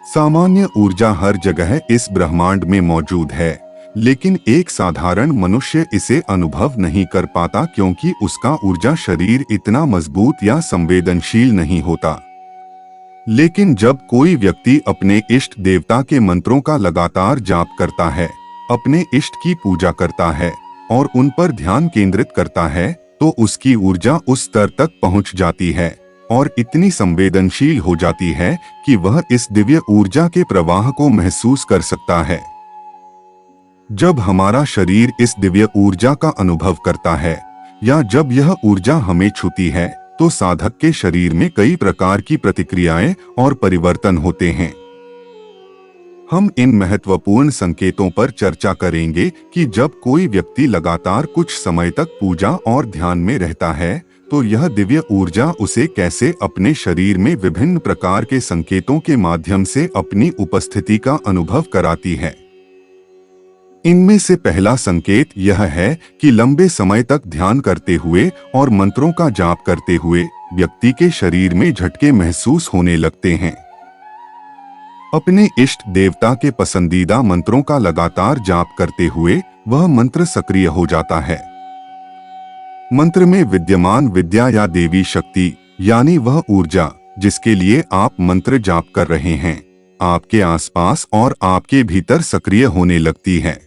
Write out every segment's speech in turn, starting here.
सामान्य ऊर्जा हर जगह इस ब्रह्मांड में मौजूद है, लेकिन एक साधारण मनुष्य इसे अनुभव नहीं कर पाता क्योंकि उसका ऊर्जा शरीर इतना मजबूत या संवेदनशील नहीं होता। लेकिन जब कोई व्यक्ति अपने इष्ट देवता के मंत्रों का लगातार जाप करता है, अपने इष्ट की पूजा करता है और उन पर ध्यान केंद्रित करता है, तो उसकी ऊर्जा उस स्तर तक पहुंच जाती है और इतनी संवेदनशील हो जाती है कि वह इस दिव्य ऊर्जा के प्रवाह को महसूस कर सकता है। जब हमारा शरीर इस दिव्य ऊर्जा का अनुभव करता है या जब यह ऊर्जा हमें छूती है, तो साधक के शरीर में कई प्रकार की प्रतिक्रियाएं और परिवर्तन होते हैं। हम इन महत्वपूर्ण संकेतों पर चर्चा करेंगे कि जब कोई व्यक्ति लगातार कुछ समय तक पूजा और ध्यान में रहता है, तो यह दिव्य ऊर्जा उसे कैसे अपने शरीर में विभिन्न प्रकार के संकेतों के माध्यम से अपनी उपस्थिति का अनुभव कराती है। इनमें से पहला संकेत यह है कि लंबे समय तक ध्यान करते हुए और मंत्रों का जाप करते हुए व्यक्ति के शरीर में झटके महसूस होने लगते हैं। अपने इष्ट देवता के पसंदीदा मंत्रों का लगातार जाप करते हुए वह मंत्र सक्रिय हो जाता है। मंत्र में विद्यमान विद्या या देवी शक्ति यानी वह ऊर्जा जिसके लिए आप मंत्र जाप कर रहे हैं, आपके आसपास और आपके भीतर सक्रिय होने लगती है।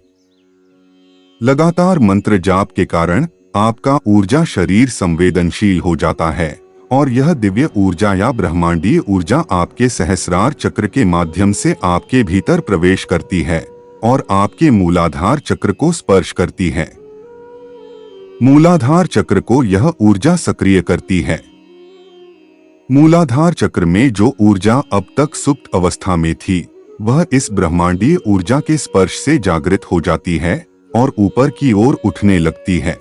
लगातार मंत्र जाप के कारण आपका ऊर्जा शरीर संवेदनशील हो जाता है और यह दिव्य ऊर्जा या ब्रह्मांडीय ऊर्जा आपके सहस्रार चक्र के माध्यम से आपके भीतर प्रवेश करती है और आपके मूलाधार चक्र को स्पर्श करती है। मूलाधार चक्र को यह ऊर्जा सक्रिय करती है। मूलाधार चक्र में जो ऊर्जा अब तक सुप्त अवस्था में थी, वह इस ब्रह्मांडीय ऊर्जा के स्पर्श से जागृत हो जाती है और ऊपर की ओर उठने लगती है।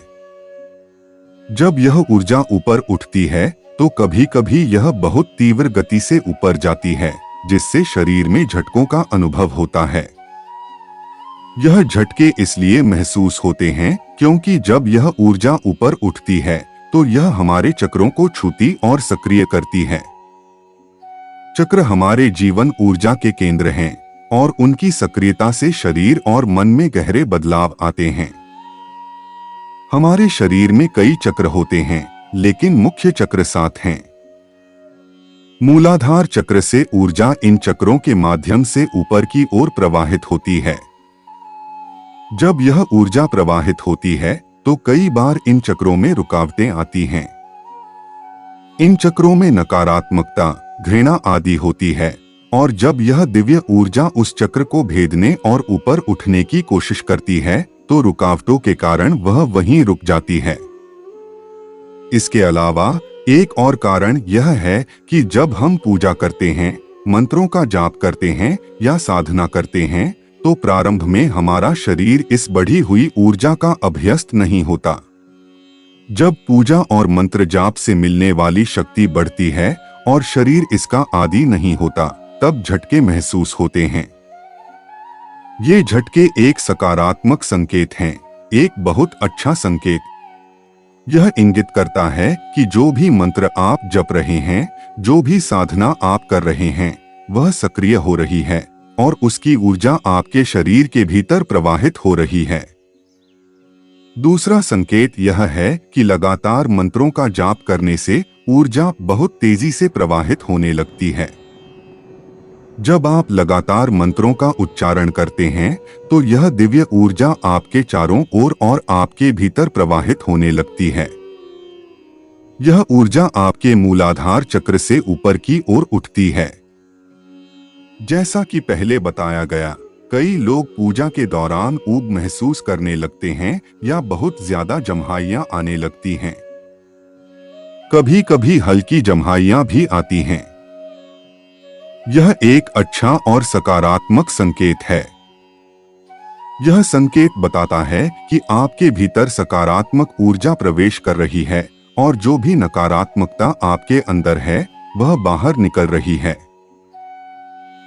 जब यह ऊर्जा ऊपर उठती है, तो कभी कभी यह बहुत तीव्र गति से ऊपर जाती है, जिससे शरीर में झटकों का अनुभव होता है। यह झटके इसलिए महसूस होते हैं क्योंकि जब यह ऊर्जा ऊपर उठती है, तो यह हमारे चक्रों को छूती और सक्रिय करती है। चक्र हमारे जीवन ऊर्जा के केंद्र हैं और उनकी सक्रियता से शरीर और मन में गहरे बदलाव आते हैं। हमारे शरीर में कई चक्र होते हैं, लेकिन मुख्य चक्र 7 हैं। मूलाधार चक्र से ऊर्जा इन चक्रों के माध्यम से ऊपर की ओर प्रवाहित होती है। जब यह ऊर्जा प्रवाहित होती है, तो कई बार इन चक्रों में रुकावटें आती हैं। इन चक्रों में नकारात्मकता, घृणा आदि होती है और जब यह दिव्य ऊर्जा उस चक्र को भेदने और ऊपर उठने की कोशिश करती है, तो रुकावटों के कारण वह वहीं रुक जाती है। इसके अलावा एक और कारण यह है कि जब हम पूजा करते हैं, मंत्रों का जाप करते हैं या साधना करते हैं, तो प्रारंभ में हमारा शरीर इस बढ़ी हुई ऊर्जा का अभ्यस्त नहीं होता। जब पूजा और मंत्र जाप से मिलने वाली शक्ति बढ़ती है और शरीर इसका आदी नहीं होता, तब झटके महसूस होते हैं। ये झटके एक सकारात्मक संकेत हैं, एक बहुत अच्छा संकेत। यह इंगित करता है कि जो भी मंत्र आप जप रहे हैं, जो भी साधना आप कर रहे हैं, वह सक्रिय हो रही है और उसकी ऊर्जा आपके शरीर के भीतर प्रवाहित हो रही है। दूसरा संकेत यह है कि लगातार मंत्रों का जाप करने से ऊर्जा बहुत तेजी से प्रवाहित होने लगती है। जब आप लगातार मंत्रों का उच्चारण करते हैं, तो यह दिव्य ऊर्जा आपके चारों ओर और आपके भीतर प्रवाहित होने लगती है। यह ऊर्जा आपके मूलाधार चक्र से ऊपर की ओर उठती है। जैसा कि पहले बताया गया, कई लोग पूजा के दौरान ऊब महसूस करने लगते हैं या बहुत ज्यादा जम्हाइयां आने लगती हैं। कभी कभी हल्की जम्हाइयां भी आती हैं। यह एक अच्छा और सकारात्मक संकेत है। यह संकेत बताता है कि आपके भीतर सकारात्मक ऊर्जा प्रवेश कर रही है और जो भी नकारात्मकता आपके अंदर है, वह बाहर निकल रही है।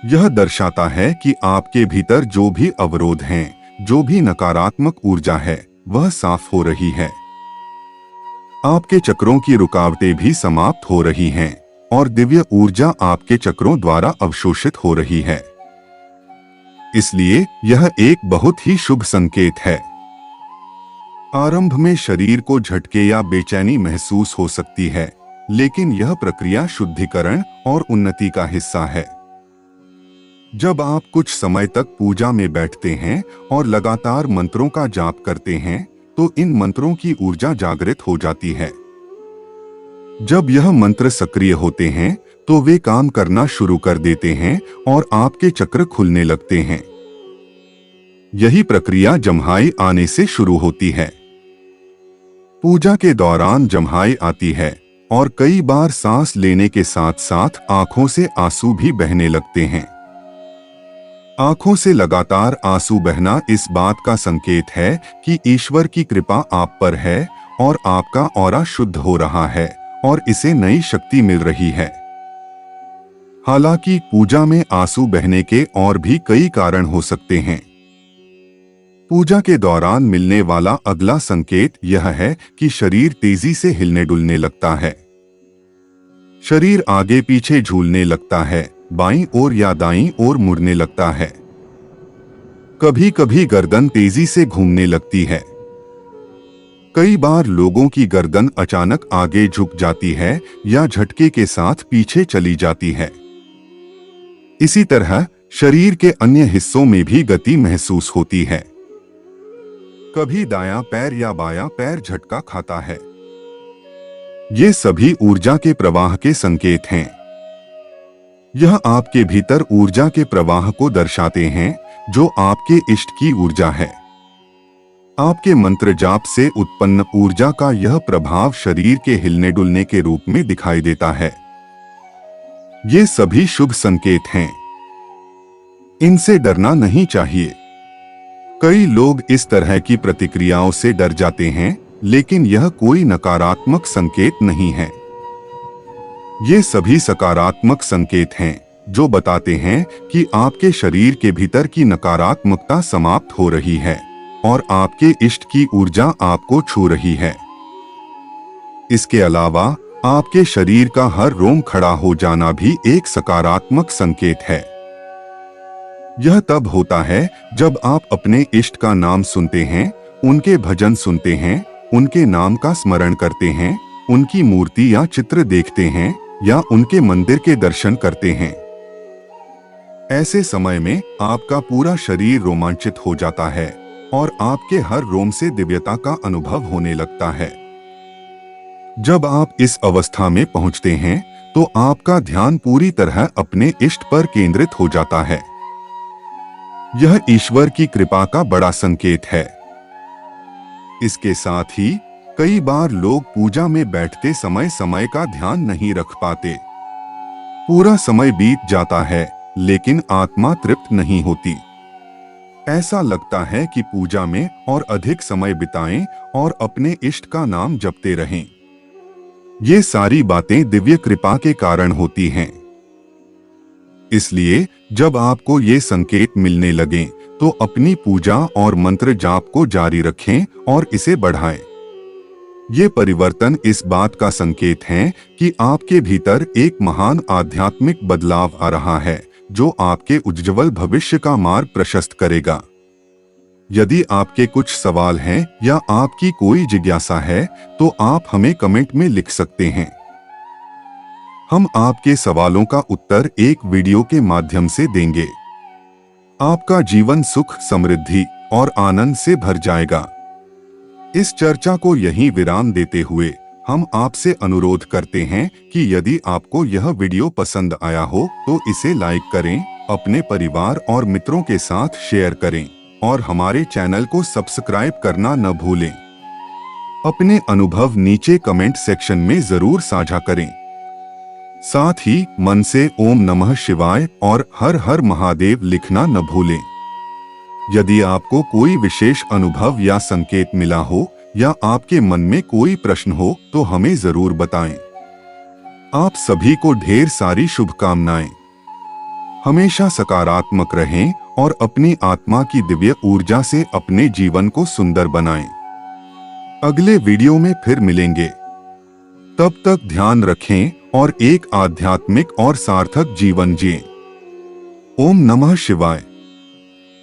यह दर्शाता है कि आपके भीतर जो भी अवरोध हैं, जो भी नकारात्मक ऊर्जा है, वह साफ हो रही है। आपके चक्रों की रुकावटें भी समाप्त हो रही हैं और दिव्य ऊर्जा आपके चक्रों द्वारा अवशोषित हो रही है। इसलिए यह एक बहुत ही शुभ संकेत है। आरंभ में शरीर को झटके या बेचैनी महसूस हो सकती है, लेकिन यह प्रक्रिया शुद्धिकरण और उन्नति का हिस्सा है। जब आप कुछ समय तक पूजा में बैठते हैं और लगातार मंत्रों का जाप करते हैं, तो इन मंत्रों की ऊर्जा जागृत हो जाती है। जब यह मंत्र सक्रिय होते हैं, तो वे काम करना शुरू कर देते हैं और आपके चक्र खुलने लगते हैं। यही प्रक्रिया जम्हाई आने से शुरू होती है। पूजा के दौरान जम्हाई आती है और कई बार सांस लेने के साथ साथ आंखों से आंसू भी बहने लगते हैं। आंखों से लगातार आंसू बहना इस बात का संकेत है कि ईश्वर की कृपा आप पर है और आपका ऑरा शुद्ध हो रहा है और इसे नई शक्ति मिल रही है। हालांकि पूजा में आंसू बहने के और भी कई कारण हो सकते हैं। पूजा के दौरान मिलने वाला अगला संकेत यह है कि शरीर तेजी से हिलने डुलने लगता है। शरीर आगे पीछे झूलने लगता है, बाईं ओर या दाईं ओर मुड़ने लगता है। कभी कभी गर्दन तेजी से घूमने लगती है। कई बार लोगों की गर्दन अचानक आगे झुक जाती है या झटके के साथ पीछे चली जाती है। इसी तरह शरीर के अन्य हिस्सों में भी गति महसूस होती है। कभी दायां पैर या बायां पैर झटका खाता है। ये सभी ऊर्जा के प्रवाह के संकेत हैं। यह आपके भीतर ऊर्जा के प्रवाह को दर्शाते हैं, जो आपके इष्ट की ऊर्जा है। आपके मंत्र जाप से उत्पन्न ऊर्जा का यह प्रभाव शरीर के हिलने डुलने के रूप में दिखाई देता है। ये सभी शुभ संकेत हैं। इनसे डरना नहीं चाहिए। कई लोग इस तरह की प्रतिक्रियाओं से डर जाते हैं, लेकिन यह कोई नकारात्मक संकेत नहीं है। ये सभी सकारात्मक संकेत हैं, जो बताते हैं कि आपके शरीर के भीतर की नकारात्मकता समाप्त हो रही है और आपके इष्ट की ऊर्जा आपको छू रही है। इसके अलावा आपके शरीर का हर रोम खड़ा हो जाना भी एक सकारात्मक संकेत है। यह तब होता है जब आप अपने इष्ट का नाम सुनते हैं, उनके भजन सुनते हैं, उनके नाम का स्मरण करते हैं, उनकी मूर्ति या चित्र देखते हैं या उनके मंदिर के दर्शन करते हैं। ऐसे समय में आपका पूरा शरीर रोमांचित हो जाता है और आपके हर रोम से दिव्यता का अनुभव होने लगता है। जब आप इस अवस्था में पहुंचते हैं, तो आपका ध्यान पूरी तरह अपने इष्ट पर केंद्रित हो जाता है। यह ईश्वर की कृपा का बड़ा संकेत है। इसके साथ ही कई बार लोग पूजा में बैठते समय समय का ध्यान नहीं रख पाते। पूरा समय बीत जाता है, लेकिन आत्मा तृप्त नहीं होती। ऐसा लगता है कि पूजा में और अधिक समय बिताएं और अपने इष्ट का नाम जपते रहें। ये सारी बातें दिव्य कृपा के कारण होती हैं। इसलिए जब आपको ये संकेत मिलने लगें, तो अपनी पूजा और मंत्र जाप को जारी रखें और इसे बढ़ाएं। ये परिवर्तन इस बात का संकेत हैं कि आपके भीतर एक महान आध्यात्मिक बदलाव आ रहा है, जो आपके उज्ज्वल भविष्य का मार्ग प्रशस्त करेगा। यदि आपके कुछ सवाल हैं या आपकी कोई जिज्ञासा है, तो आप हमें कमेंट में लिख सकते हैं। हम आपके सवालों का उत्तर एक वीडियो के माध्यम से देंगे। आपका जीवन सुख, समृद्धि और आनंद से भर जाएगा। इस चर्चा को यहीं विराम देते हुए हम आपसे अनुरोध करते हैं कि यदि आपको यह वीडियो पसंद आया हो तो इसे लाइक करें, अपने परिवार और मित्रों के साथ शेयर करें और हमारे चैनल को सब्सक्राइब करना न भूलें। अपने अनुभव नीचे कमेंट सेक्शन में जरूर साझा करें। साथ ही मन से ओम नमः शिवाय और हर हर महादेव लिखना न भूलें। यदि आपको कोई विशेष अनुभव या संकेत मिला हो या आपके मन में कोई प्रश्न हो तो हमें जरूर बताएं। आप सभी को ढेर सारी शुभकामनाएं। हमेशा सकारात्मक रहें और अपनी आत्मा की दिव्य ऊर्जा से अपने जीवन को सुंदर बनाएं। अगले वीडियो में फिर मिलेंगे। तब तक ध्यान रखें और एक आध्यात्मिक और सार्थक जीवन जिएं। ओम नमः शिवाय।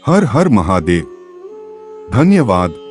हर हर महादेव। धन्यवाद।